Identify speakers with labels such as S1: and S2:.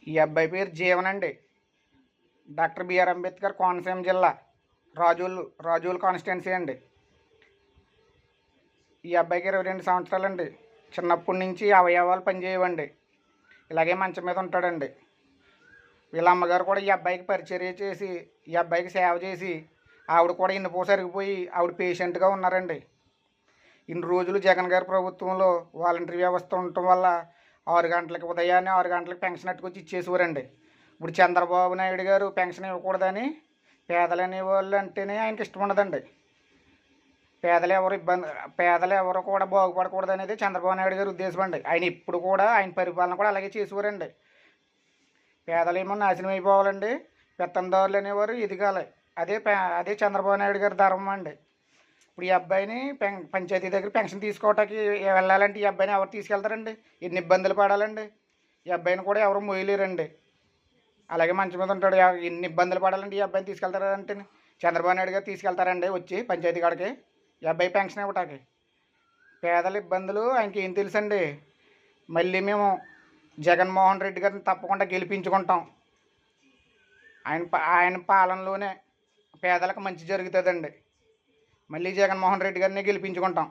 S1: ఈ అబ్బాయి పేరు జీవన్ అండి. డాక్టర్ బిఆర్ అంబేద్కర్ కోనసీమ జిల్లా రాజోలు కాన్స్టిట్యున్సీ అండి. ఈ అబ్బాయికి 22 సంవత్సరాలండి. చిన్నప్పటి నుంచి అవయవాలు పనిచేయవండి. ఇలాగే మంచం మీద ఉంటాడండి. వీళ్ళ అమ్మగారు కూడా ఈ అబ్బాయికి పరిచర్య చేసి, ఈ అబ్బాయికి సేవ చేసి, ఆవిడ కూడా ఇన్నుపో సరిగిపోయి ఆవిడ పేషెంట్గా ఉన్నారండి. ఇన్ని రోజులు జగన్ గారి ప్రభుత్వంలో వాలంటరీ వ్యవస్థ ఉండటం వల్ల ఉదయాన్నే 6 గంటలకు పెన్షన్ అట్టుకొచ్చి ఇచ్చేసేవారండి. ఇప్పుడు చంద్రబాబు నాయుడు గారు పెన్షన్ ఇవ్వకూడదని పేదలు అనేవాళ్ళు అంటేనే ఆయనకి ఇష్టం ఉండదండి. పేదలు ఎవరు కూడా బాగుపడకూడదు అనేది చంద్రబాబు నాయుడు గారి ఉద్దేశం అండి. ఆయన పరిపాలన కూడా అలాగే చేసేవారండి. పేదలేమో నాశనం అయిపోవాలండి, పెత్తందారులు అనేవారు ఎదగాలి. అదే చంద్రబాబు నాయుడు గారి ధర్మం అండి. ఇప్పుడు ఈ అబ్బాయిని పంచాయతీ దగ్గర పెన్షన్ తీసుకోవటానికి వెళ్ళాలంటే ఈ అబ్బాయిని ఎవరు తీసుకెళ్తారండి? ఎన్ని ఇబ్బందులు పడాలండి. ఈ అబ్బాయిని కూడా ఎవరు మోయలేరండి. అలాగే మంచి మీద ఉంటాడు. ఎన్ని ఇబ్బందులు పడాలండి ఈ అబ్బాయిని తీసుకెళ్తారంటే? చంద్రబాబు నాయుడు గారు తీసుకెళ్తారండి వచ్చి పంచాయతీ కాడికి ఈ అబ్బాయి పెన్షన్ ఇవ్వటానికి? పేదల ఇబ్బందులు ఆయనకి ఏం తెలుసండి. మళ్ళీ మేము జగన్మోహన్ రెడ్డి గారిని తప్పకుండా గెలిపించుకుంటాం. ఆయన పాలనలోనే పేదలకు మంచి జరుగుతుందండి. మళ్ళీ జగన్మోహన్ రెడ్డి గారిని గెలిపించుకుంటాం.